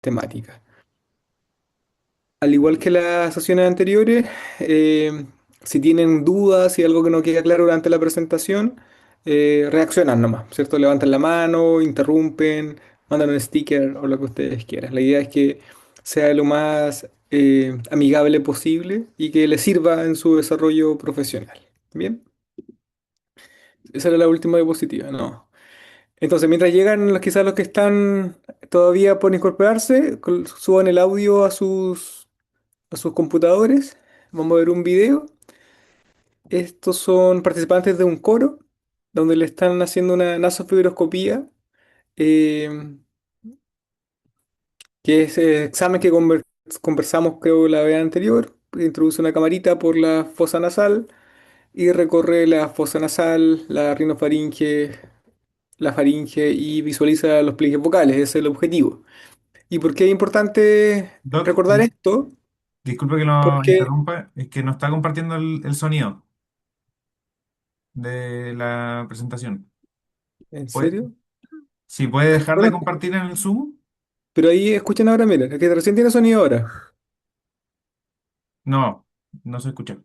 temática. Al igual que las sesiones anteriores, si tienen dudas, si algo que no queda claro durante la presentación, reaccionan nomás, ¿cierto? Levantan la mano, interrumpen, mandan un sticker o lo que ustedes quieran. La idea es que sea lo más amigable posible y que les sirva en su desarrollo profesional. Bien, esa era la última diapositiva, ¿no? Entonces, mientras llegan quizás los que están todavía por incorporarse, suban el audio a sus computadores. Vamos a ver un video. Estos son participantes de un coro donde le están haciendo una nasofibroscopía, eh, que es el examen que conversamos, creo, la vez anterior. Introduce una camarita por la fosa nasal y recorre la fosa nasal, la rinofaringe, la faringe y visualiza los pliegues vocales. Ese es el objetivo. ¿Y por qué es importante Doc, recordar esto? disculpe que lo Porque, interrumpa, es que no está compartiendo el sonido de la presentación. ¿en ¿Puede, serio? si puede dejar No de me compartir en el Zoom? Pero ahí escuchen ahora, miren, que recién tiene sonido ahora. No, no se escucha.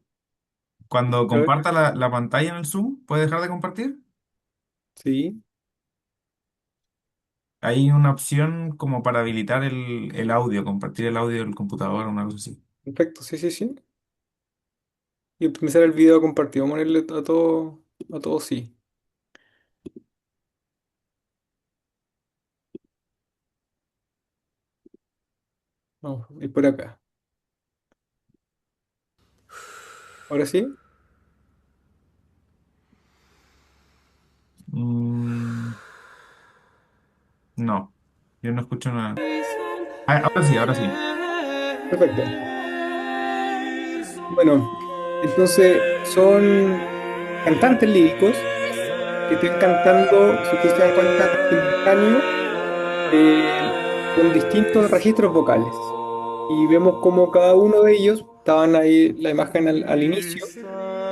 Cuando A ver. comparta la pantalla en el Zoom, ¿puede dejar de compartir? Sí, Hay una opción como para habilitar el audio, compartir el audio del computador o una cosa así. perfecto, sí, sí, sí. Y optimizar el video compartido. Vamos a ponerle a todo sí. Vamos a ir por acá. Ahora sí, Mm, no, yo no escucho nada. Ah, ahora sí, ahora sí. perfecto. Bueno, entonces son cantantes líricos que están cantando, si ustedes se dan cuenta, en simultáneo, eh, con distintos registros vocales. Y vemos como cada uno de ellos, estaban ahí la imagen al inicio,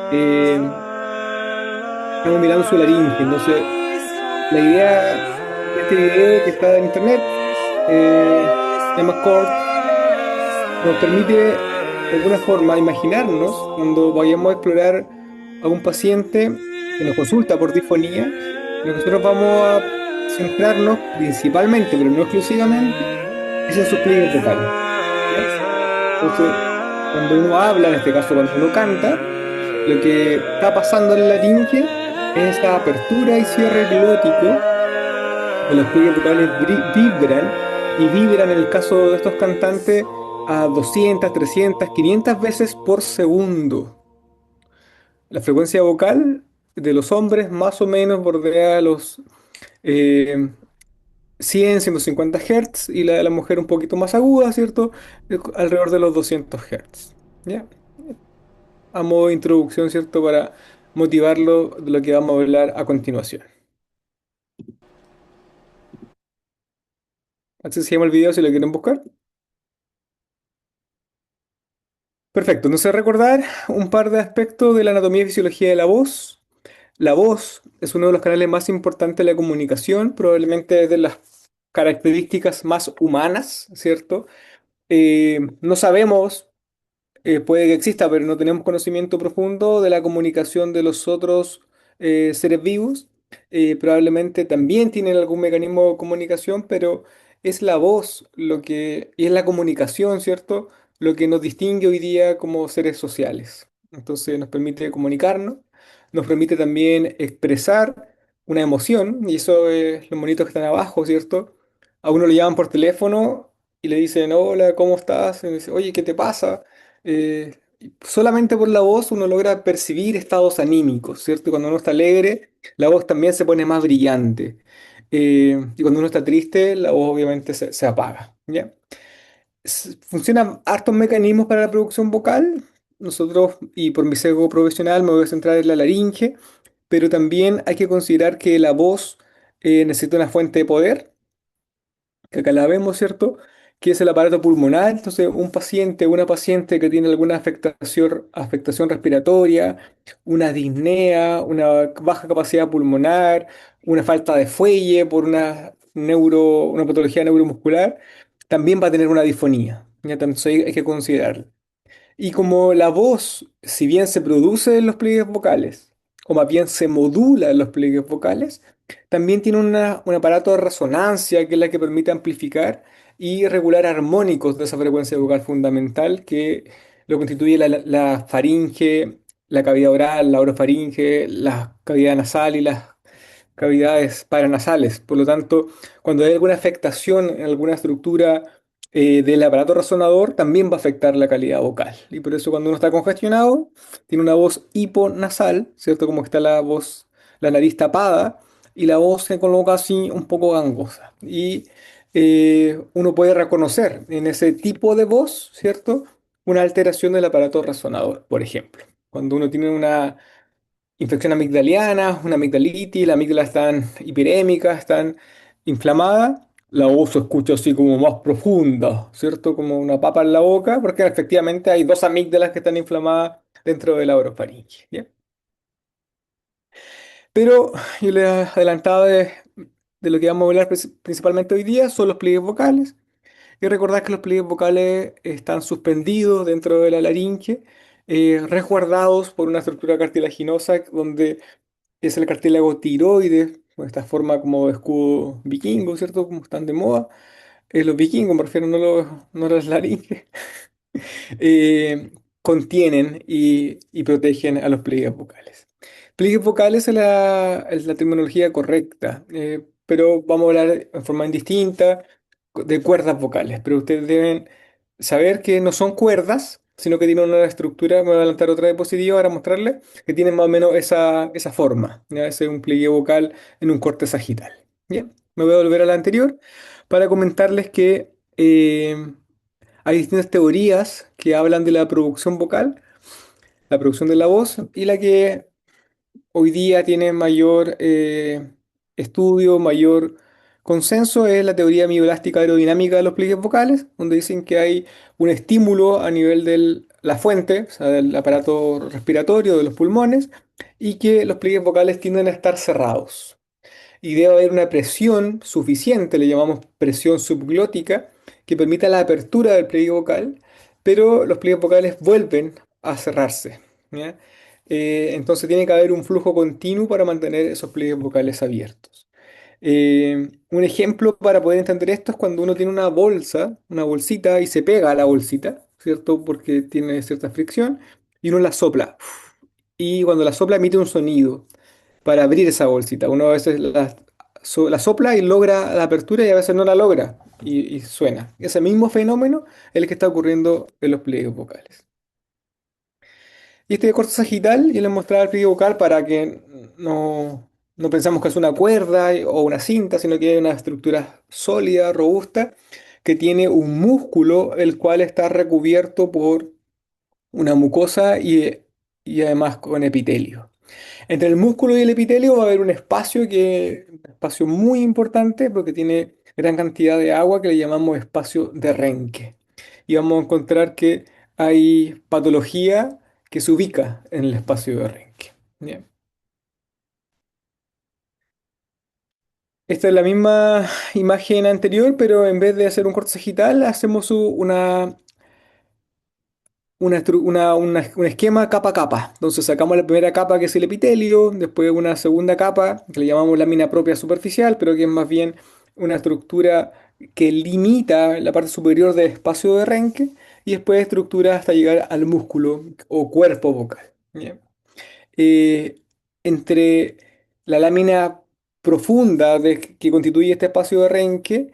eh, estamos mirando su laringe. Entonces, la idea de este video que está en internet, se llama Chords, nos permite de alguna forma imaginarnos cuando vayamos a explorar a un paciente que nos consulta por disfonía, nosotros vamos a centrarnos principalmente, pero no exclusivamente, es en sus pliegues vocales. ¿Ya? Entonces, cuando uno habla, en este caso cuando uno canta, lo que está pasando en la laringe es esa apertura y cierre glótico de los pliegues vocales vibran y vibran en el caso de estos cantantes a 200, 300, 500 veces por segundo. La frecuencia vocal de los hombres más o menos bordea los eh, 100, 150 Hz y la de la mujer un poquito más aguda, ¿cierto? Alrededor de los 200 Hz. ¿Ya? A modo de introducción, ¿cierto? Para motivarlo de lo que vamos a hablar a continuación. Así se llama el video si lo quieren buscar. Perfecto, entonces recordar un par de aspectos de la anatomía y fisiología de la voz. La voz es uno de los canales más importantes de la comunicación, probablemente es de las características más humanas, ¿cierto? No sabemos, puede que exista, pero no tenemos conocimiento profundo de la comunicación de los otros seres vivos. Probablemente también tienen algún mecanismo de comunicación, pero es la voz y es la comunicación, ¿cierto? Lo que nos distingue hoy día como seres sociales. Entonces nos permite comunicarnos, nos permite también expresar una emoción, y eso es los monitos que están abajo, ¿cierto? A uno lo llaman por teléfono y le dicen, hola, ¿cómo estás? Y dice, oye, ¿qué te pasa? Solamente por la voz uno logra percibir estados anímicos, ¿cierto? Cuando uno está alegre, la voz también se pone más brillante. Y cuando uno está triste, la voz obviamente se apaga, ¿ya? Funcionan hartos mecanismos para la producción vocal. Nosotros, y por mi sesgo profesional, me voy a centrar en la laringe, pero también hay que considerar que la voz necesita una fuente de poder que acá la vemos, ¿cierto? Que es el aparato pulmonar. Entonces, un paciente, una paciente que tiene alguna afectación respiratoria, una disnea, una baja capacidad pulmonar, una falta de fuelle por una patología neuromuscular, también va a tener una disfonía. ¿Ya? Entonces hay que considerarlo. Y como la voz, si bien se produce en los pliegues vocales, o más bien se modula en los pliegues vocales, también tiene un aparato de resonancia que es la que permite amplificar y regular armónicos de esa frecuencia vocal fundamental que lo constituye la faringe, la cavidad oral, la orofaringe, la cavidad nasal y las cavidades paranasales. Por lo tanto, cuando hay alguna afectación en alguna estructura del aparato resonador, también va a afectar la calidad vocal. Y por eso cuando uno está congestionado, tiene una voz hiponasal, ¿cierto? Como está la voz, la nariz tapada, y la voz se coloca así un poco gangosa. Y uno puede reconocer en ese tipo de voz, ¿cierto? Una alteración del aparato resonador, por ejemplo. Cuando uno tiene una infección amigdaliana, una amigdalitis, la amígdala están hiperémica, están inflamada, la voz se escucha así como más profunda, ¿cierto? Como una papa en la boca, porque efectivamente hay dos amígdalas que están inflamadas dentro de la orofaringe, ¿bien? Pero yo les adelantaba de lo que vamos a hablar principalmente hoy día, son los pliegues vocales. Y recordar que los pliegues vocales están suspendidos dentro de la laringe, resguardados por una estructura cartilaginosa donde es el cartílago tiroides, con esta forma como de escudo vikingo, ¿cierto? Como están de moda. Los vikingos, me refiero, no las laringes, contienen y protegen a los pliegues vocales. Pliegues vocales es la terminología correcta, pero vamos a hablar en forma indistinta de cuerdas vocales. Pero ustedes deben saber que no son cuerdas, sino que tienen una estructura. Me voy a adelantar otra diapositiva para mostrarles que tienen más o menos esa forma. ¿Ya? Ese es un pliegue vocal en un corte sagital. Bien, me voy a volver a la anterior para comentarles que hay distintas teorías que hablan de la producción vocal, la producción de la voz, y la que hoy día tiene mayor estudio, mayor consenso es la teoría mioelástica aerodinámica de los pliegues vocales, donde dicen que hay un estímulo a nivel de la fuente, o sea, del aparato respiratorio de los pulmones, y que los pliegues vocales tienden a estar cerrados y debe haber una presión suficiente, le llamamos presión subglótica, que permita la apertura del pliegue vocal, pero los pliegues vocales vuelven a cerrarse. ¿Ya? Entonces tiene que haber un flujo continuo para mantener esos pliegues vocales abiertos. Un ejemplo para poder entender esto es cuando uno tiene una bolsa, una bolsita, y se pega a la bolsita, ¿cierto? Porque tiene cierta fricción, y uno la sopla. Y cuando la sopla emite un sonido para abrir esa bolsita. Uno a veces la sopla y logra la apertura y a veces no la logra y suena. Ese mismo fenómeno es el que está ocurriendo en los pliegues vocales. Y este corte sagital, yo les mostraba el pliegue vocal para que no pensamos que es una cuerda o una cinta, sino que es una estructura sólida, robusta, que tiene un músculo el cual está recubierto por una mucosa y además con epitelio. Entre el músculo y el epitelio va a haber un espacio muy importante porque tiene gran cantidad de agua que le llamamos espacio de Renque. Y vamos a encontrar que hay patología que se ubica en el espacio de Renque. Bien. Esta es la misma imagen anterior, pero en vez de hacer un corte sagital, hacemos un esquema capa a capa. Entonces sacamos la primera capa que es el epitelio, después una segunda capa que le llamamos lámina propia superficial, pero que es más bien una estructura que limita la parte superior del espacio de Renque y después estructura hasta llegar al músculo o cuerpo vocal. Bien. eh, Entre la lámina profunda que constituye este espacio de renque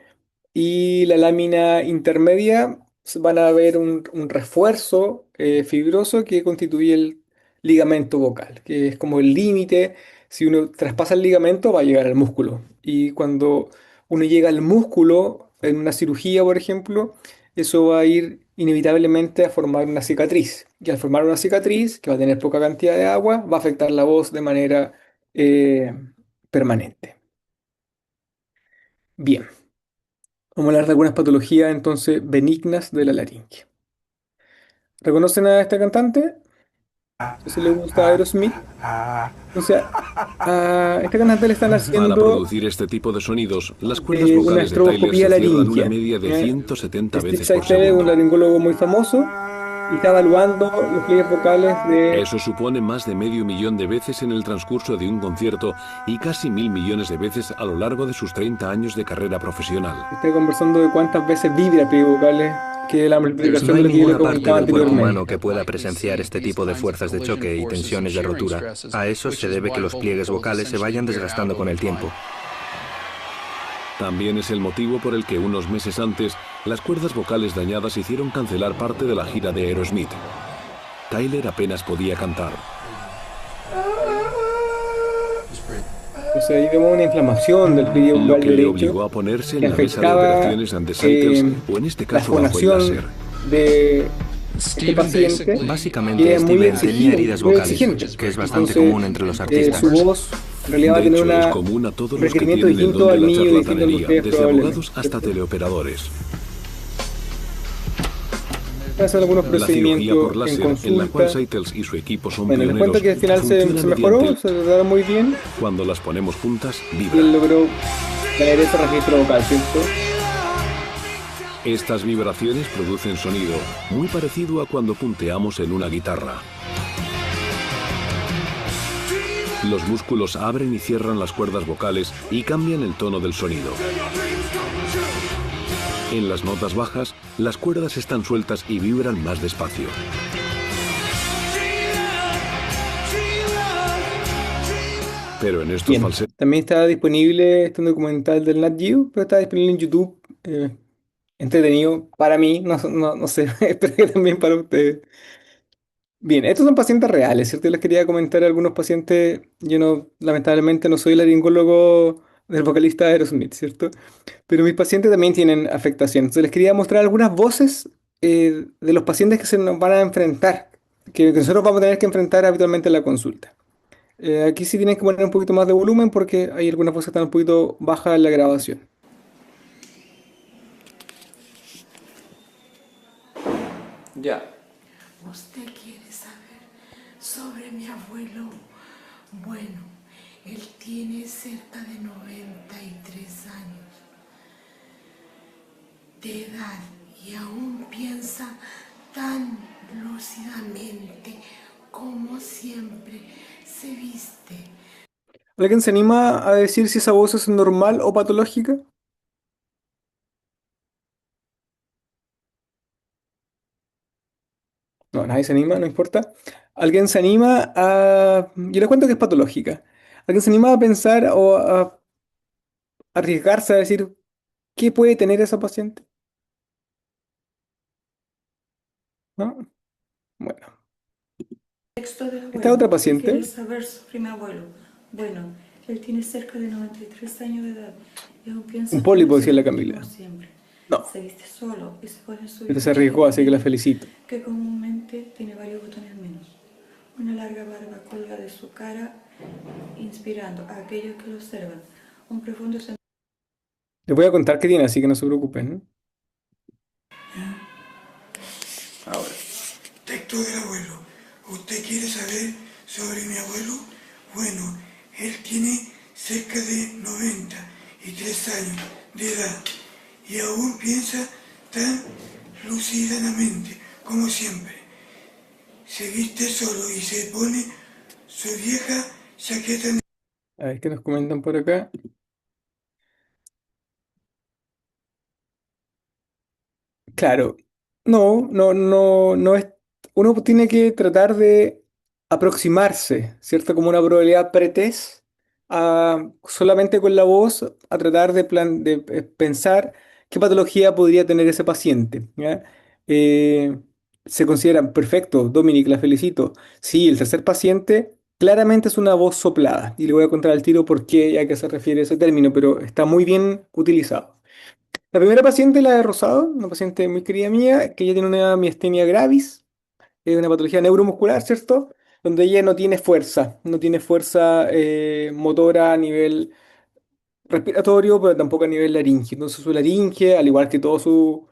y la lámina intermedia van a haber un refuerzo fibroso que constituye el ligamento vocal, que es como el límite. Si uno traspasa el ligamento va a llegar al músculo. Y cuando uno llega al músculo en una cirugía, por ejemplo, eso va a ir inevitablemente a formar una cicatriz. Y al formar una cicatriz, que va a tener poca cantidad de agua, va a afectar la voz de manera eh, permanente. Bien, vamos a hablar de algunas patologías entonces benignas de la laringe. ¿Reconocen a este cantante? si le gusta Aerosmith. Entonces, a esta cantante le están Para haciendo producir este tipo de sonidos, las cuerdas una vocales de Tyler estroboscopía se cierran una laringia. media de ¿Ya? 170 Steve veces por Saitel es un segundo. laringólogo muy famoso y está evaluando los pliegues vocales de Eso supone más de medio millón de veces en el transcurso de un concierto y casi 1.000 millones de veces a lo largo de sus 30 años de carrera profesional. Estoy conversando de cuántas veces vibra el pliegue vocales, que es la No multiplicación de hay lo que yo le ninguna parte comentaba del cuerpo anteriormente. humano que pueda presenciar este tipo de fuerzas de choque y tensiones de rotura. A eso se debe que los pliegues vocales se vayan desgastando con el tiempo. También es el motivo por el que unos meses antes, las cuerdas vocales dañadas hicieron cancelar parte de la gira de Aerosmith. Tyler apenas podía cantar. Entonces ahí vemos una inflamación del pliegue Lo vocal que le derecho obligó a ponerse que en la mesa de afectaba operaciones ante Seitels, o en este la caso bajo el láser. fonación de este paciente, que Básicamente, es muy Steven tenía exigido, heridas muy vocales, exigente. que es bastante Entonces, común entre los su artistas. voz en realidad va a De tener hecho, es común a un todos los que requerimiento tienen el don distinto de al la mío y distinto al de charlatanería, ustedes desde abogados probablemente, hasta ¿cierto? teleoperadores. Hacen algunos La cirugía por procedimientos en láser, en la cual consulta. Seitels y su equipo son Bueno, les cuento pioneros, que al final funciona se mediante mejoró, se trataron muy bien cuando las ponemos juntas, y él vibra. logró traer ese registro vocal, ¿cierto? Estas vibraciones producen sonido muy parecido a cuando punteamos en una guitarra. Los músculos abren y cierran las cuerdas vocales y cambian el tono del sonido. En las notas bajas, las cuerdas están sueltas y vibran más despacio. Pero en estos Bien, falsetes, también está disponible este documental del Nat Geo, pero está disponible en YouTube. Entretenido para mí, no sé, espero que también para ustedes. Bien, estos son pacientes reales, ¿cierto? Yo les quería comentar a algunos pacientes. Yo no, lamentablemente no soy el laringólogo del vocalista de Aerosmith, ¿cierto? Pero mis pacientes también tienen afectación. Entonces les quería mostrar algunas voces de los pacientes que se nos van a enfrentar, que nosotros vamos a tener que enfrentar habitualmente en la consulta. Aquí sí tienes que poner un poquito más de volumen porque hay algunas voces que están un poquito bajas en la grabación. Ya. ¿Usted quiere saber sobre mi abuelo? Bueno, él tiene cerca de 93 años de edad y aún piensa tan lúcidamente como siempre se viste. ¿Alguien se anima a decir si esa voz es normal o patológica? No, nadie se anima, no importa. ¿Alguien se anima a... Yo les cuento que es patológica. ¿Alguien se anima a pensar o a arriesgarse a decir qué puede tener esa paciente? ¿No? Bueno, Texto del esta abuelo. otra ¿Qué paciente, quieres saber sobre mi abuelo? Bueno, él tiene cerca de 93 años de edad y aún un piensa tan pólipo, decía la lúcidamente como Camila. siempre. No, Se viste solo y se pone su pero vieja se arriesgó, chaqueta así que la negra, felicito. que comúnmente tiene varios botones menos. Una larga barba colga de su cara, inspirando a aquellos que lo observan. Un profundo sentido. Les voy a contar qué tiene, así que no se preocupen, ¿no? Ahora. Texto del abuelo. ¿Usted quiere saber sobre mi abuelo? Bueno, él tiene cerca de 93 años de edad y aún piensa tan lúcidamente como siempre. Se viste solo y se pone su vieja chaqueta negra. A ver qué nos comentan por acá. Claro, no es. Uno tiene que tratar de aproximarse, ¿cierto? Como una probabilidad pretest, solamente con la voz, a tratar de pensar qué patología podría tener ese paciente, ¿ya? Eh, Se considera perfecto, Dominic, la felicito. Sí, el tercer paciente claramente es una voz soplada, y le voy a contar al tiro por qué y a qué se refiere ese término, pero está muy bien utilizado. La primera paciente, la de Rosado, una paciente muy querida mía, que ella tiene una miastenia gravis, es una patología neuromuscular, ¿cierto? Donde ella no tiene fuerza motora a nivel respiratorio, pero tampoco a nivel laringe. Entonces su laringe, al igual que todo su,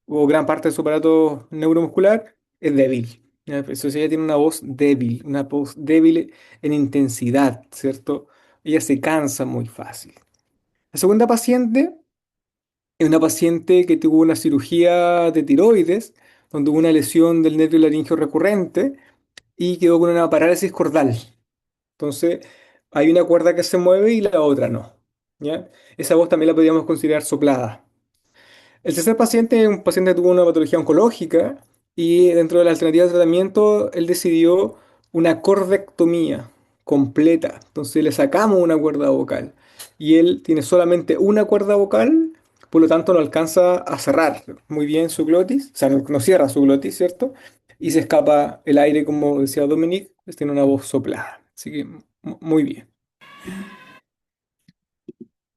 o gran parte de su aparato neuromuscular, es débil. ¿ya? Eso sí, ella tiene una voz débil en intensidad, ¿cierto? Ella se cansa muy fácil. La segunda paciente es una paciente que tuvo una cirugía de tiroides, donde hubo una lesión del nervio laríngeo recurrente y quedó con una parálisis cordal. Entonces, hay una cuerda que se mueve y la otra no, ¿ya? Esa voz también la podríamos considerar soplada. El tercer paciente es un paciente que tuvo una patología oncológica y dentro de la alternativa de tratamiento, él decidió una cordectomía completa. Entonces le sacamos una cuerda vocal y él tiene solamente una cuerda vocal, por lo tanto no alcanza a cerrar muy bien su glotis, o sea, no cierra su glotis, ¿cierto? Y se escapa el aire, como decía Dominic, pues tiene una voz soplada. Así que muy bien.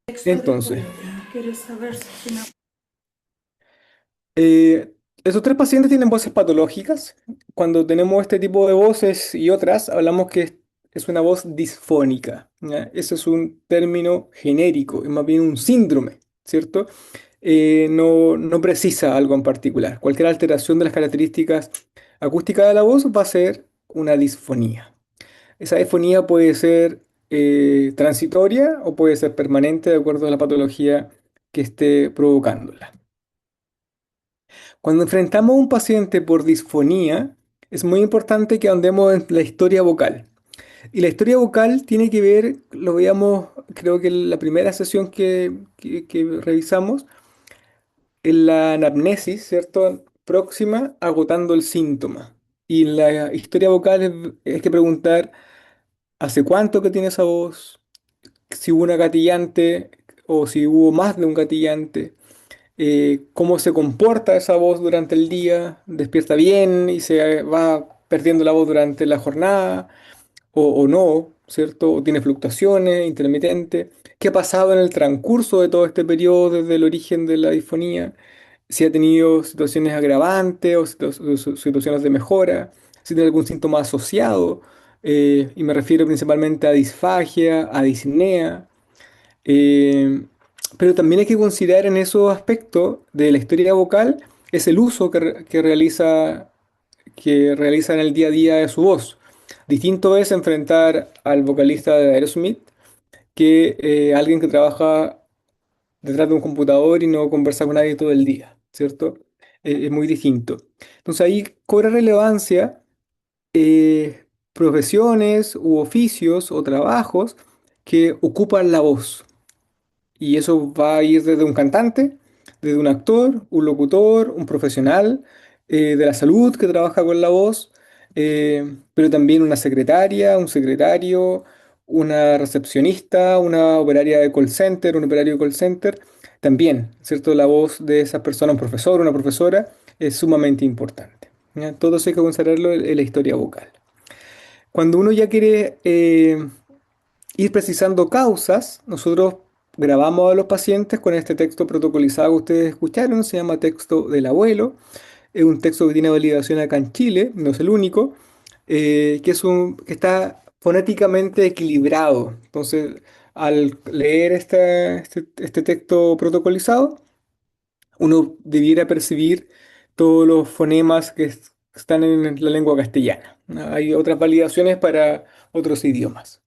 Texto del Entonces, abuelo. ¿Quieres saber si una Eh, esos tres pacientes tienen voces patológicas. Cuando tenemos este tipo de voces y otras, hablamos que es una voz disfónica, ¿ya? Ese es un término genérico, es más bien un síndrome, ¿cierto? No precisa algo en particular. Cualquier alteración de las características acústicas de la voz va a ser una disfonía. Esa disfonía puede ser transitoria o puede ser permanente de acuerdo a la patología que esté provocándola. Cuando enfrentamos a un paciente por disfonía, es muy importante que andemos en la historia vocal. Y la historia vocal tiene que ver, lo veíamos, creo que en la primera sesión que revisamos, en la anamnesis, ¿cierto? Próxima, agotando el síntoma. Y en la historia vocal hay que preguntar, ¿hace cuánto que tiene esa voz? Si hubo una gatillante o si hubo más de un gatillante. Cómo se comporta esa voz durante el día, despierta bien y se va perdiendo la voz durante la jornada o no, ¿cierto? O tiene fluctuaciones intermitentes. ¿Qué ha pasado en el transcurso de todo este periodo desde el origen de la disfonía? Si ha tenido situaciones agravantes o situaciones de mejora, si tiene algún síntoma asociado, y me refiero principalmente a disfagia, a disnea. Eh, pero también hay que considerar en esos aspectos de la historia vocal es el uso que realiza en el día a día de su voz. Distinto es enfrentar al vocalista de Aerosmith que alguien que trabaja detrás de un computador y no conversa con nadie todo el día, ¿cierto? Es muy distinto. Entonces ahí cobra relevancia profesiones u oficios o trabajos que ocupan la voz. Y eso va a ir desde un cantante, desde un actor, un locutor, un profesional de la salud que trabaja con la voz, pero también una secretaria, un secretario, una recepcionista, una operaria de call center, un operario de call center. También, ¿cierto? La voz de esa persona, un profesor, una profesora, es sumamente importante. ¿Ya? Todo eso hay que considerarlo en la historia vocal. Cuando uno ya quiere ir precisando causas, nosotros grabamos a los pacientes con este texto protocolizado que ustedes escucharon, se llama texto del abuelo. Es un texto que tiene validación acá en Chile, no es el único, que está fonéticamente equilibrado. Entonces, al leer este texto protocolizado, uno debiera percibir todos los fonemas que están en la lengua castellana. Hay otras validaciones para otros idiomas.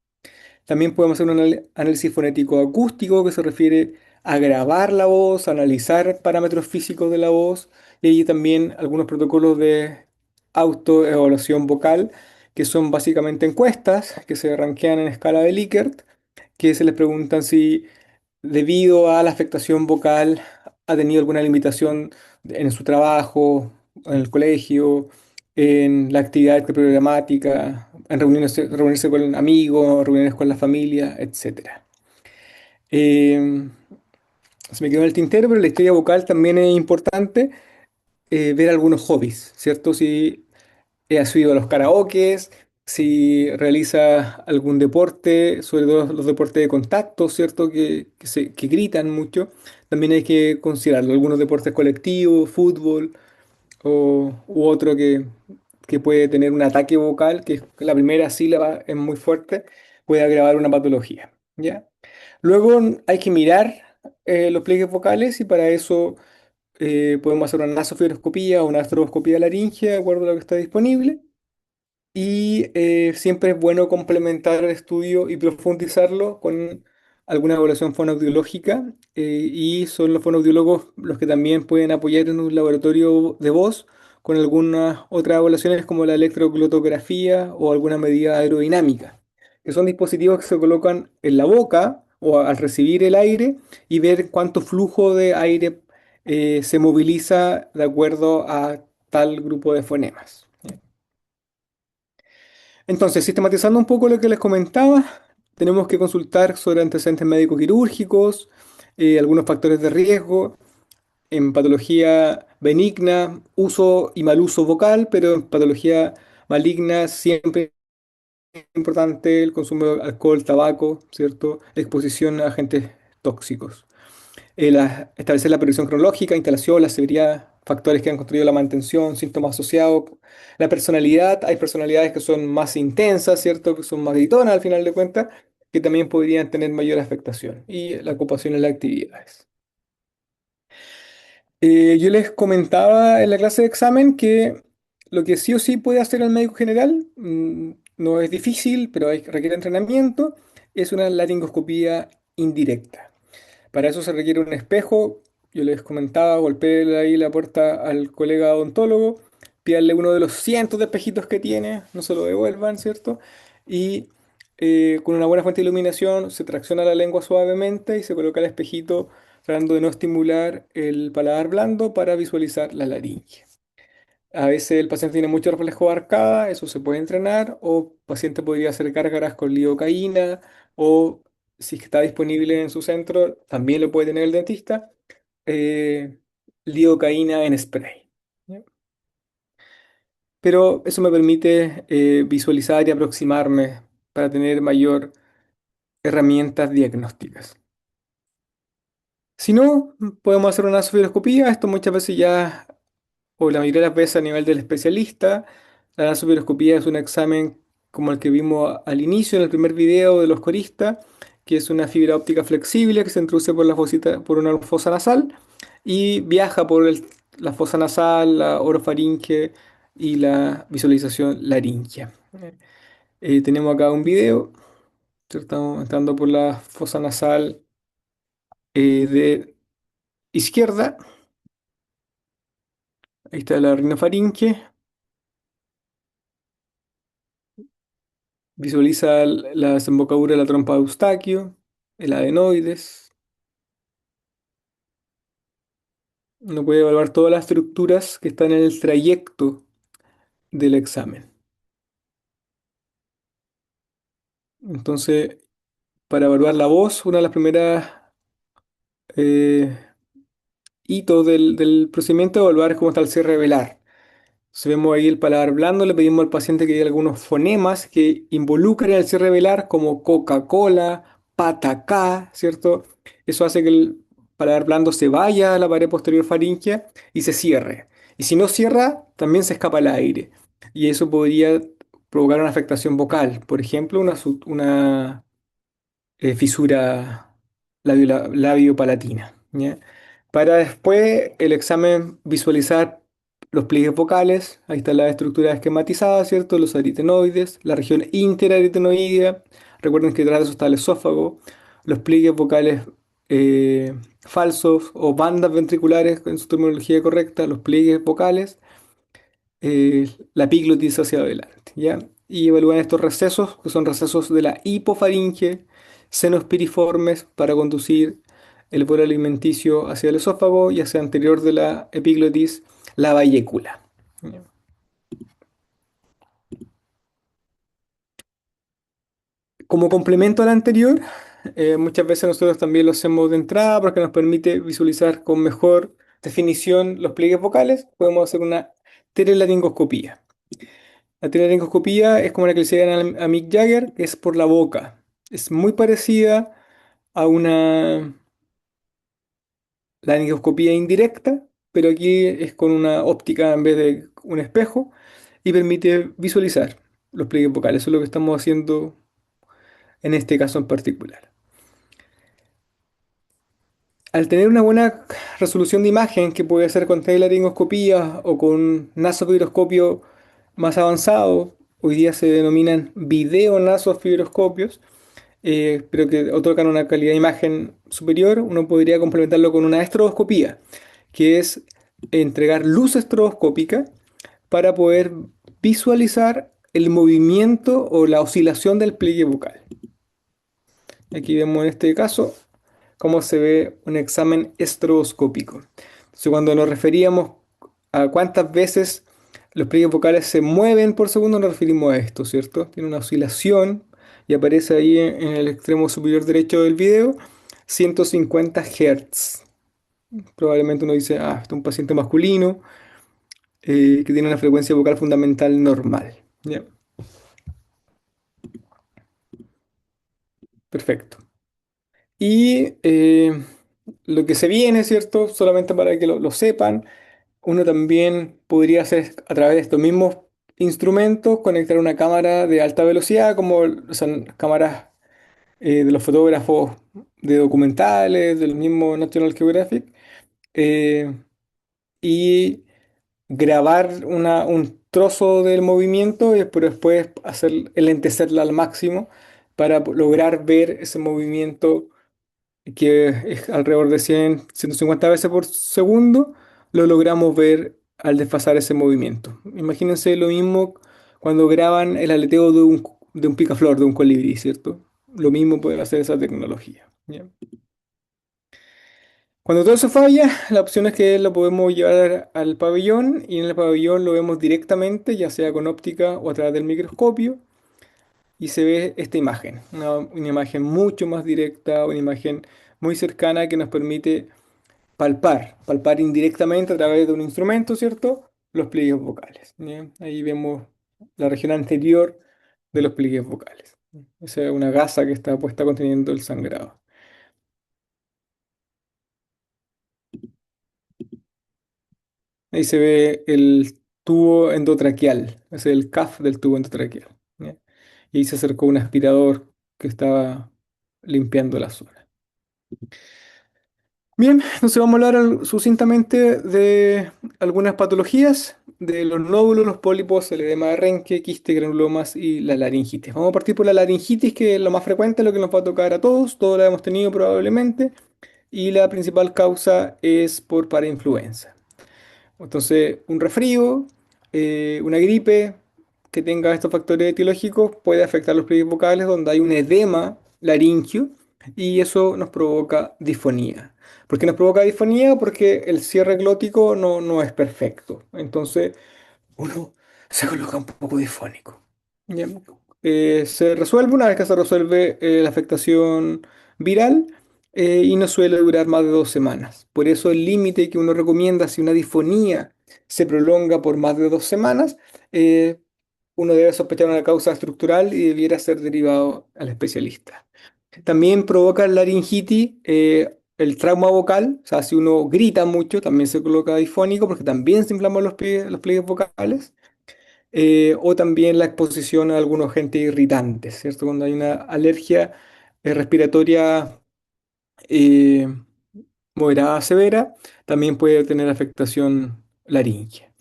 También podemos hacer un análisis fonético acústico que se refiere a grabar la voz, a analizar parámetros físicos de la voz y hay también algunos protocolos de autoevaluación vocal que son básicamente encuestas que se rankean en escala de Likert, que se les preguntan si debido a la afectación vocal ha tenido alguna limitación en su trabajo, en el colegio, en la actividad programática, en reunirse con amigos, reuniones con la familia, etcétera. Eh, Se me quedó en el tintero, pero la historia vocal también es importante ver algunos hobbies, ¿cierto? Si has ido a los karaokes, si realiza algún deporte, sobre todo los deportes de contacto, ¿cierto? Que gritan mucho. También hay que considerarlo. Algunos deportes colectivos, fútbol u otro que puede tener un ataque vocal, que la primera sílaba es muy fuerte, puede agravar una patología, ¿ya? Luego hay que mirar los pliegues vocales y para eso podemos hacer una nasofibroscopía o una artroscopía laringea, de acuerdo a lo que está disponible. Y siempre es bueno complementar el estudio y profundizarlo con alguna evaluación fonoaudiológica. Y son los fonoaudiólogos los que también pueden apoyar en un laboratorio de voz con algunas otras evaluaciones como la electroglotografía o alguna medida aerodinámica, que son dispositivos que se colocan en la boca o al recibir el aire y ver cuánto flujo de aire se moviliza de acuerdo a tal grupo de fonemas. Entonces, sistematizando un poco lo que les comentaba, tenemos que consultar sobre antecedentes médicos quirúrgicos, algunos factores de riesgo, en patología benigna, uso y mal uso vocal, pero en patología maligna siempre es importante el consumo de alcohol, tabaco, ¿cierto? Exposición a agentes tóxicos. Establecer la previsión cronológica, instalación, la severidad, factores que han construido la mantención, síntomas asociados, la personalidad. Hay personalidades que son más intensas, ¿cierto? Que son más gritonas al final de cuentas, que también podrían tener mayor afectación. Y la ocupación en las actividades. Yo les comentaba en la clase de examen que lo que sí o sí puede hacer el médico general, no es difícil, pero requiere entrenamiento, es una laringoscopía indirecta. Para eso se requiere un espejo. Yo les comentaba, golpeé ahí la puerta al colega odontólogo, pídanle uno de los cientos de espejitos que tiene, no se lo devuelvan, ¿cierto? Y con una buena fuente de iluminación se tracciona la lengua suavemente y se coloca el espejito tratando de no estimular el paladar blando para visualizar la laringe. A veces el paciente tiene mucho reflejo de arcada, eso se puede entrenar, o el paciente podría hacer gárgaras con lidocaína, o si es que está disponible en su centro, también lo puede tener el dentista, eh, lidocaína en spray. ¿Ya? Pero eso me permite visualizar y aproximarme para tener mayor herramientas diagnósticas. Si no, podemos hacer una nasofiloscopía, esto muchas veces ya o la mayoría de las veces a nivel del especialista. La nasoviroscopía es un examen como el que vimos al inicio en el primer video de los coristas, que es una fibra óptica flexible que se introduce por por una fosa nasal y viaja por la fosa nasal, la orofaringe y la visualización laringia. Tenemos acá un video, estamos entrando por la fosa nasal de izquierda, ahí está la rinofaringe. Visualiza la desembocadura de la trompa de Eustaquio, el adenoides. Uno puede evaluar todas las estructuras que están en el trayecto del examen. Entonces, para evaluar la voz, una de las primeras eh, hitos del procedimiento es evaluar cómo está el cierre velar. Si vemos ahí el paladar blando, le pedimos al paciente que diga algunos fonemas que involucren el cierre velar, como Coca-Cola, patacá, ¿cierto? Eso hace que el paladar blando se vaya a la pared posterior faríngea y se cierre. Y si no cierra, también se escapa el aire. Y eso podría provocar una afectación vocal, por ejemplo, una fisura labiopalatina, ¿ya? Para después el examen visualizar los pliegues vocales, ahí está la estructura esquematizada, ¿cierto? Los aritenoides, la región interaritenoidea, recuerden que detrás de eso está el esófago, los pliegues vocales falsos o bandas ventriculares, en su terminología correcta, los pliegues vocales, la epiglotis hacia adelante, ¿ya? Y evalúan estos recesos, que son recesos de la hipofaringe, senos piriformes para conducir el bolo alimenticio hacia el esófago y hacia anterior de la epiglotis, la vallécula. ¿Ya? Como complemento al anterior, muchas veces nosotros también lo hacemos de entrada porque nos permite visualizar con mejor definición los pliegues vocales. Podemos hacer una telelaringoscopía. La telelaringoscopía es como la que le hicieron a Mick Jagger, que es por la boca. Es muy parecida a una laringoscopía indirecta, pero aquí es con una óptica en vez de un espejo y permite visualizar los pliegues vocales. Eso es lo que estamos haciendo en este caso en particular. Al tener una buena resolución de imagen, que puede ser con telelaringoscopía o con nasoviroscopio más avanzado, hoy día se denominan videonasofibroscopios, pero que otorgan una calidad de imagen superior. Uno podría complementarlo con una estroboscopía, que es entregar luz estroboscópica para poder visualizar el movimiento o la oscilación del pliegue vocal. Aquí vemos en este caso cómo se ve un examen estroboscópico. Entonces, cuando nos referíamos a cuántas veces los pliegues vocales se mueven por segundo, nos referimos a esto, ¿cierto? Tiene una oscilación y aparece ahí en el extremo superior derecho del video, 150 Hz. Probablemente uno dice, ah, este es un paciente masculino que tiene una frecuencia vocal fundamental normal. ¿Ya? Perfecto. Y lo que se viene, ¿cierto? Solamente para que lo sepan, uno también podría hacer a través de estos mismos instrumentos, conectar una cámara de alta velocidad, como son cámaras de los fotógrafos de documentales, del mismo National Geographic, eh, y grabar un trozo del movimiento, pero después hacer enlentecerla al máximo para lograr ver ese movimiento que es alrededor de 150 veces por segundo, lo logramos ver al desfasar ese movimiento. Imagínense lo mismo cuando graban el aleteo de un picaflor, de un colibrí, ¿cierto? Lo mismo puede hacer esa tecnología. ¿Ya? Cuando todo eso falla, la opción es que lo podemos llevar al pabellón y en el pabellón lo vemos directamente, ya sea con óptica o a través del microscopio, y se ve esta imagen, una imagen mucho más directa, una imagen muy cercana que nos permite palpar indirectamente a través de un instrumento, ¿cierto? Los pliegues vocales. ¿Ya? Ahí vemos la región anterior de los pliegues vocales. Esa es una gasa que está puesta conteniendo el sangrado. Ahí se ve el tubo endotraqueal, ese es el CAF del tubo endotraqueal. ¿Ya? Y ahí se acercó un aspirador que estaba limpiando la zona. Bien, entonces vamos a hablar sucintamente de algunas patologías, de los nódulos, los pólipos, el edema de Renke, quiste, granulomas y la laringitis. Vamos a partir por la laringitis, que es lo más frecuente, lo que nos va a tocar a todos la hemos tenido probablemente, y la principal causa es por parainfluenza. Entonces, un resfrío, una gripe que tenga estos factores etiológicos puede afectar los pliegues vocales donde hay un edema laringio y eso nos provoca disfonía. ¿Por qué nos provoca disfonía? Porque el cierre glótico no es perfecto. Entonces, uno se coloca un poco difónico. ¿Ya? Se resuelve una vez que se resuelve la afectación viral y no suele durar más de 2 semanas. Por eso el límite que uno recomienda si una disfonía se prolonga por más de 2 semanas, eh, uno debe sospechar una causa estructural y debiera ser derivado al especialista. También provoca laringitis, el trauma vocal, o sea, si uno grita mucho, también se coloca difónico porque también se inflaman los pliegues vocales. O también la exposición a algunos agentes irritantes, ¿cierto? Cuando hay una alergia respiratoria eh, moderada a severa, también puede tener afectación laríngea.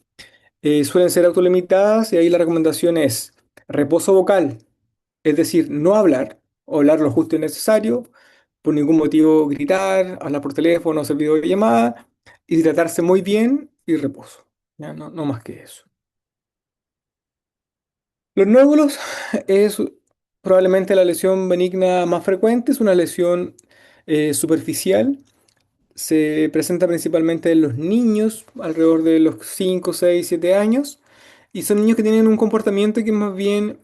Suelen ser autolimitadas y ahí la recomendación es reposo vocal, es decir, no hablar o hablar lo justo y necesario, por ningún motivo gritar, hablar por teléfono, hacer videollamada, hidratarse muy bien y reposo. ¿Ya? No más que eso. Los nódulos es probablemente la lesión benigna más frecuente, es una lesión superficial. Se presenta principalmente en los niños, alrededor de los 5, 6, 7 años, y son niños que tienen un comportamiento que es más bien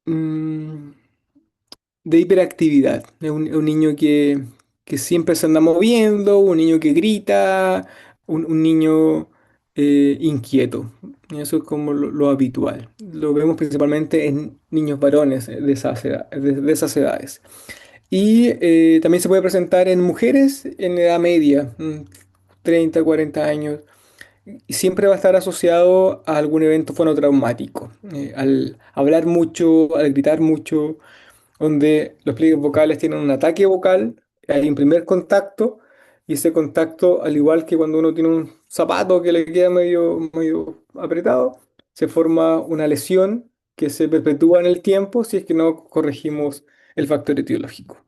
mm, de hiperactividad. Es un niño que siempre se anda moviendo, un niño que grita, un niño inquieto. Y eso es como lo habitual. Lo vemos principalmente en niños varones de esas edades. Y también se puede presentar en mujeres en edad media, 30, 40 años. Y siempre va a estar asociado a algún evento fonotraumático. Al hablar mucho, al gritar mucho, donde los pliegues vocales tienen un ataque vocal, hay un primer contacto y ese contacto, al igual que cuando uno tiene un zapato que le queda medio apretado, se forma una lesión que se perpetúa en el tiempo si es que no corregimos el factor etiológico.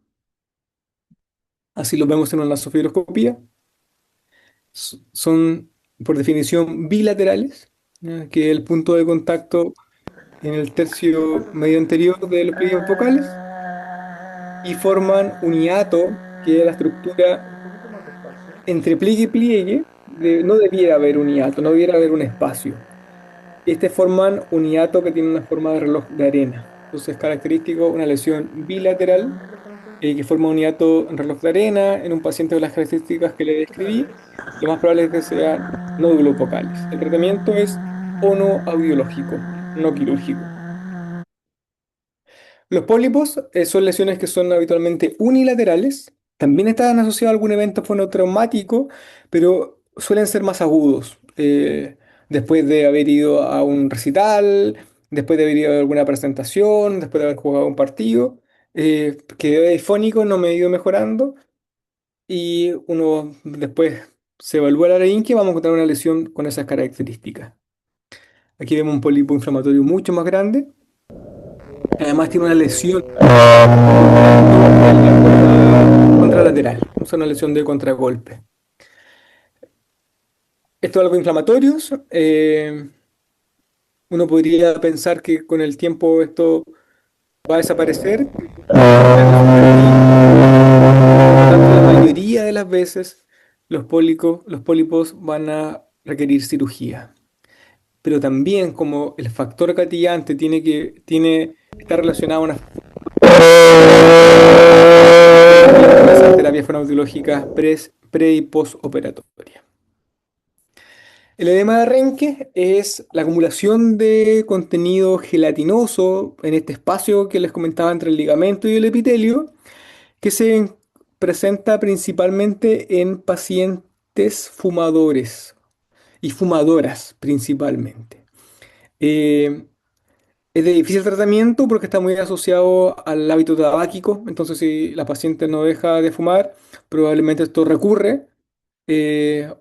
Así lo vemos en una nasofibroscopía. Son, por definición, bilaterales, ¿ya? Que el punto de contacto en el tercio medio anterior de los pliegues vocales y forman un hiato, que es la estructura entre pliegue y pliegue. No debiera haber un hiato, no debiera haber un espacio. Este forman un hiato que tiene una forma de reloj de arena. Entonces es característico una lesión bilateral que forma un hiato en reloj de arena en un paciente con las características que le describí. Lo más probable es que sean nódulos vocales. El tratamiento es onoaudiológico, no quirúrgico. Los pólipos son lesiones que son habitualmente unilaterales. También están asociados a algún evento fonotraumático, pero suelen ser más agudos. Después de haber ido a un recital, después de haber ido a alguna presentación, después de haber jugado un partido, quedé difónico, no me he ido mejorando y uno después se evalúa la laringe y vamos a encontrar una lesión con esas características. Aquí vemos un pólipo inflamatorio mucho más grande. Además tiene una lesión en la cuerda contralateral, o sea, una lesión de contragolpe. Estos algo inflamatorios, uno podría pensar que con el tiempo esto va a desaparecer, por lo tanto, la mayoría de las veces los pólipos van a requerir cirugía. Pero también como el factor gatillante está relacionado a una esas terapias farmacológicas pre y postoperatoria. El edema de Renke es la acumulación de contenido gelatinoso en este espacio que les comentaba entre el ligamento y el epitelio, que se presenta principalmente en pacientes fumadores y fumadoras principalmente. Eh, Es de difícil tratamiento porque está muy asociado al hábito tabáquico. Entonces, si la paciente no deja de fumar, probablemente esto recurre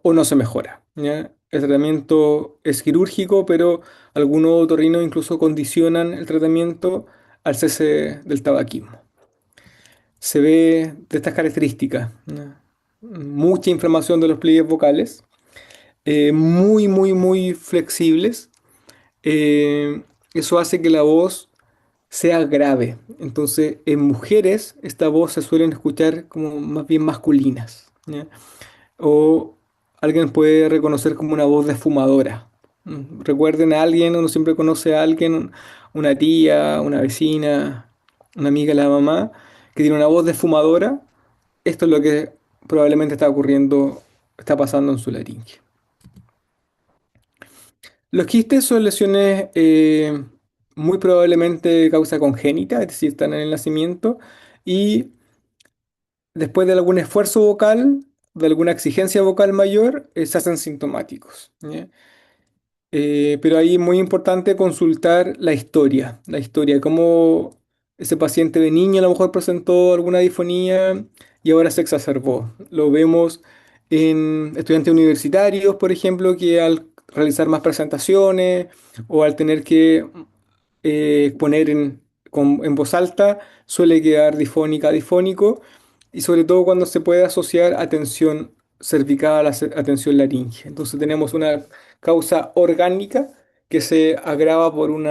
o no se mejora, ¿ya? El tratamiento es quirúrgico, pero algunos otorrinos incluso condicionan el tratamiento al cese del tabaquismo. Se ve de estas características, ¿ya? Mucha inflamación de los pliegues vocales, muy flexibles. Eh, Eso hace que la voz sea grave. Entonces, en mujeres, esta voz se suelen escuchar como más bien masculinas, ¿ya? O alguien puede reconocer como una voz de fumadora. Recuerden a alguien, uno siempre conoce a alguien, una tía, una vecina, una amiga de la mamá, que tiene una voz de fumadora. Esto es lo que probablemente está ocurriendo, está pasando en su laringe. Los quistes son lesiones muy probablemente de causa congénita, es decir, están en el nacimiento, y después de algún esfuerzo vocal, de alguna exigencia vocal mayor, se hacen sintomáticos, ¿ya? Pero ahí es muy importante consultar la historia, cómo ese paciente de niño a lo mejor presentó alguna disfonía y ahora se exacerbó. Lo vemos en estudiantes universitarios, por ejemplo, que al realizar más presentaciones o al tener que poner en voz alta, suele quedar difónica, difónico, y sobre todo cuando se puede asociar a tensión cervical, a tensión laringe. Entonces tenemos una causa orgánica que se agrava por un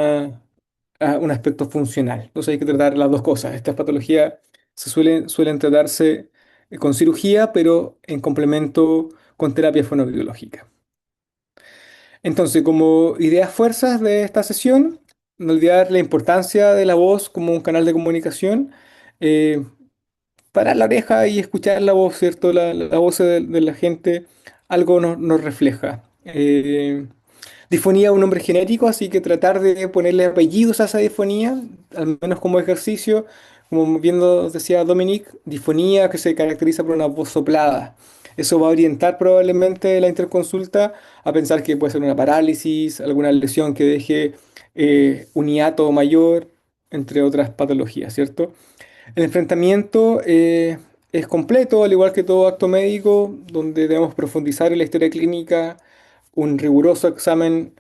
aspecto funcional. Entonces hay que tratar las dos cosas. Estas patologías suelen tratarse con cirugía, pero en complemento con terapia fonoaudiológica. Entonces, como ideas fuerzas de esta sesión, no olvidar la importancia de la voz como un canal de comunicación. eh, Parar la oreja y escuchar la voz, ¿cierto? La voz de la gente algo nos refleja. Disfonía es un nombre genérico, así que tratar de ponerle apellidos a esa disfonía, al menos como ejercicio, como bien lo decía Dominic, disfonía que se caracteriza por una voz soplada. Eso va a orientar probablemente la interconsulta a pensar que puede ser una parálisis, alguna lesión que deje un hiato mayor, entre otras patologías, ¿cierto? El enfrentamiento es completo, al igual que todo acto médico, donde debemos profundizar en la historia clínica, un riguroso examen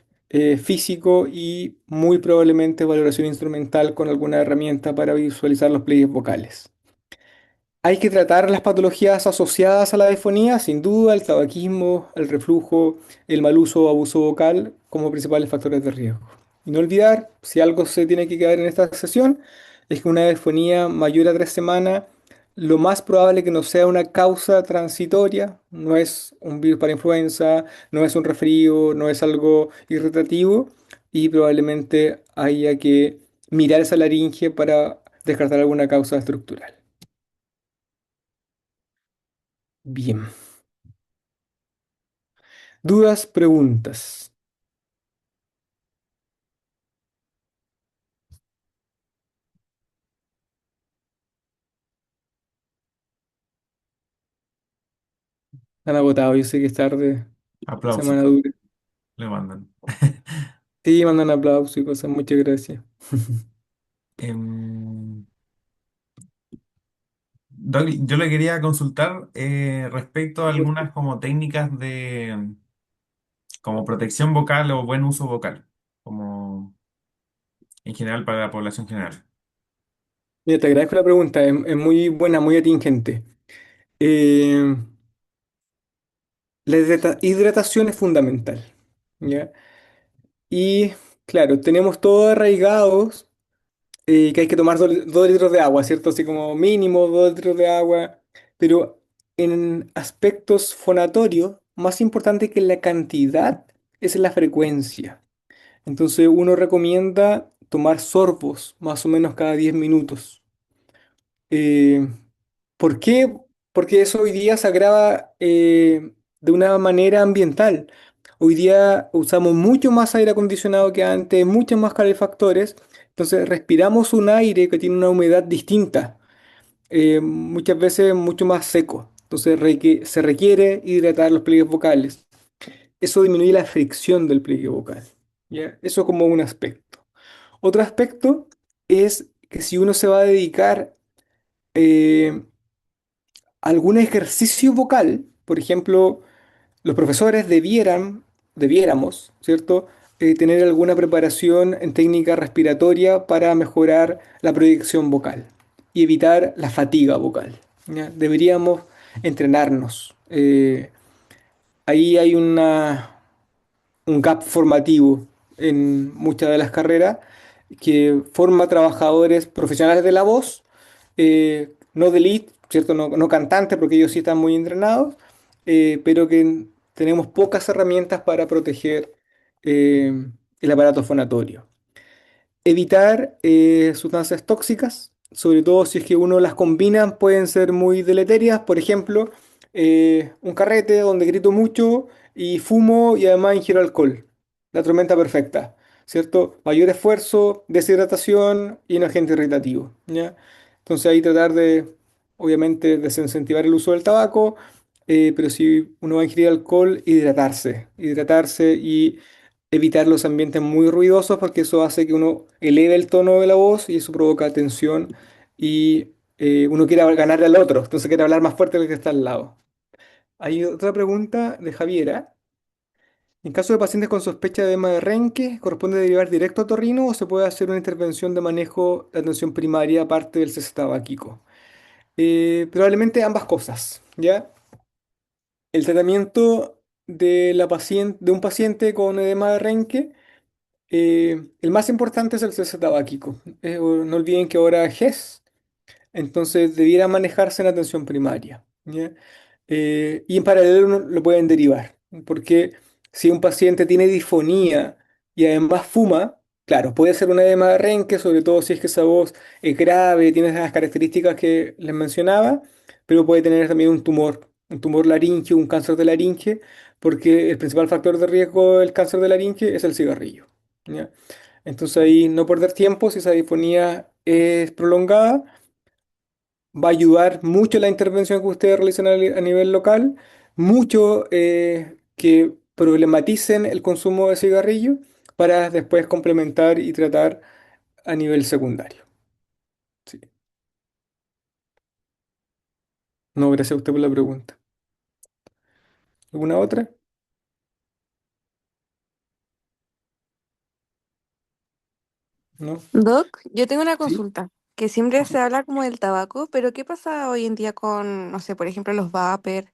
físico y muy probablemente valoración instrumental con alguna herramienta para visualizar los pliegues vocales. Hay que tratar las patologías asociadas a la disfonía, sin duda, el tabaquismo, el reflujo, el mal uso o abuso vocal como principales factores de riesgo. Y no olvidar, si algo se tiene que quedar en esta sesión, es que una disfonía mayor a 3 semanas, lo más probable que no sea una causa transitoria, no es un virus para influenza, no es un resfrío, no es algo irritativo y probablemente haya que mirar esa laringe para descartar alguna causa estructural. Bien. Dudas, preguntas. Han agotado, yo sé que es tarde, Aplausos, semana dura. le mandan. Sí, mandan aplausos y cosas, muchas gracias. Em, Doc, yo le quería consultar respecto a algunas como técnicas de como protección vocal o buen uso vocal, como en general para la población general. Mira, te agradezco la pregunta, es muy buena, muy atingente. Eh, la hidratación es fundamental, ¿ya? Y claro, tenemos todos arraigados que hay que tomar 2 litros de agua, ¿cierto? Así como mínimo 2 litros de agua, pero en aspectos fonatorios, más importante que la cantidad es la frecuencia. Entonces uno recomienda tomar sorbos más o menos cada 10 minutos. Eh, ¿Por qué? Porque eso hoy día se agrava de una manera ambiental. Hoy día usamos mucho más aire acondicionado que antes, muchos más calefactores, entonces respiramos un aire que tiene una humedad distinta, muchas veces mucho más seco. Entonces se requiere hidratar los pliegues vocales. Eso disminuye la fricción del pliegue vocal. ¿Ya? Eso como un aspecto. Otro aspecto es que si uno se va a dedicar eh, a algún ejercicio vocal, por ejemplo, los profesores debiéramos, ¿cierto? Tener alguna preparación en técnica respiratoria para mejorar la proyección vocal y evitar la fatiga vocal. ¿Ya? Deberíamos entrenarnos. Ahí hay un gap formativo en muchas de las carreras que forma trabajadores profesionales de la voz, no de elite, ¿cierto? No, no cantantes, porque ellos sí están muy entrenados, pero que tenemos pocas herramientas para proteger eh, el aparato fonatorio. Evitar sustancias tóxicas, sobre todo si es que uno las combina, pueden ser muy deleterias. Por ejemplo, un carrete donde grito mucho y fumo y además ingiero alcohol. La tormenta perfecta, ¿cierto? Mayor esfuerzo, deshidratación y un agente irritativo, ¿ya? Entonces ahí tratar de, obviamente, desincentivar el uso del tabaco, pero si uno va a ingerir alcohol, hidratarse y evitar los ambientes muy ruidosos porque eso hace que uno eleve el tono de la voz y eso provoca tensión y uno quiere ganarle al otro, entonces quiere hablar más fuerte del que está al lado. Hay otra pregunta de Javiera. En caso de pacientes con sospecha de edema de Renque, ¿corresponde derivar directo a otorrino o se puede hacer una intervención de manejo de atención primaria aparte del cese tabáquico? Probablemente ambas cosas, ¿ya? El tratamiento de un paciente con edema de Renque. El más importante es el cese tabáquico. No olviden que ahora es GES, entonces debiera manejarse en atención primaria. ¿Ya? Y en paralelo lo pueden derivar, porque si un paciente tiene disfonía y además fuma, claro, puede ser una edema de renque, sobre todo si es que esa voz es grave, tiene esas características que les mencionaba, pero puede tener también un tumor laríngeo, un cáncer de laringe, porque el principal factor de riesgo del cáncer de laringe es el cigarrillo. ¿Ya? Entonces ahí no perder tiempo si esa disfonía es prolongada va a ayudar mucho la intervención que ustedes realicen a nivel local, mucho que problematicen el consumo de cigarrillo para después complementar y tratar a nivel secundario. Sí. No, gracias a usted por la pregunta. ¿Alguna otra? ¿No? Doc, yo tengo una Sí. consulta, que siempre se habla como del tabaco, pero ¿qué pasa hoy en día con, no sé, por ejemplo, los vapor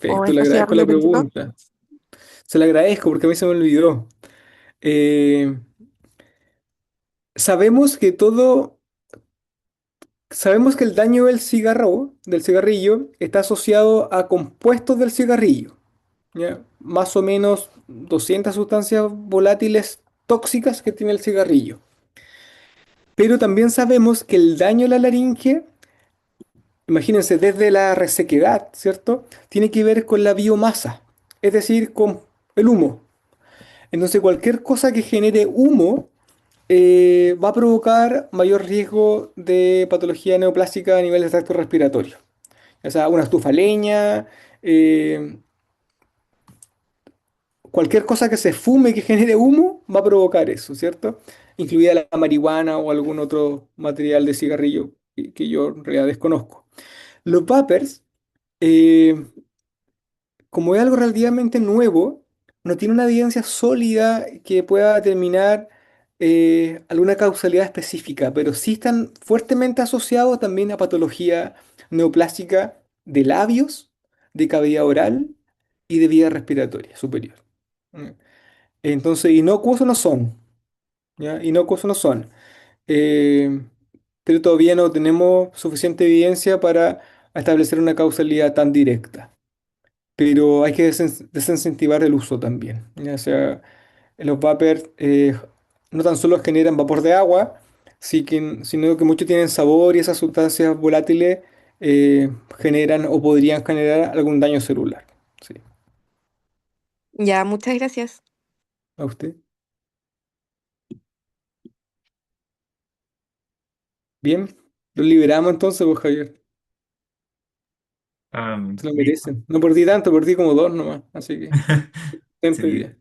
o Perfecto, le estos agradezco cigarrillos la eléctricos? pregunta. Se la agradezco porque a mí se me olvidó. Eh, sabemos que todo, sabemos que el daño del cigarrillo, está asociado a compuestos del cigarrillo, ¿ya? Más o menos 200 sustancias volátiles tóxicas que tiene el cigarrillo. Pero también sabemos que el daño a la laringe, imagínense, desde la resequedad, ¿cierto? Tiene que ver con la biomasa, es decir, con el humo. Entonces, cualquier cosa que genere humo va a provocar mayor riesgo de patología neoplástica a nivel de tracto respiratorio. O sea, una estufa a leña, eh, cualquier cosa que se fume que genere humo va a provocar eso, ¿cierto? Incluida la marihuana o algún otro material de cigarrillo que yo en realidad desconozco. Los vapers, eh, como es algo relativamente nuevo, no tiene una evidencia sólida que pueda determinar alguna causalidad específica, pero sí están fuertemente asociados también a patología neoplástica de labios, de cavidad oral y de vía respiratoria superior. Mm. Entonces, inocuos no son, ¿ya? Inocuos no son. Eh, pero todavía no tenemos suficiente evidencia para establecer una causalidad tan directa, pero hay que desincentivar el uso también. Ya sea, los vapers no tan solo generan vapor de agua, sino que muchos tienen sabor y esas sustancias volátiles generan o podrían generar algún daño celular. Sí. Ya, muchas gracias. ¿A usted? Bien, lo liberamos entonces, pues Javier. Se lo Listo. merecen. No perdí tanto, perdí como dos nomás. Así que, excelente Sí, día.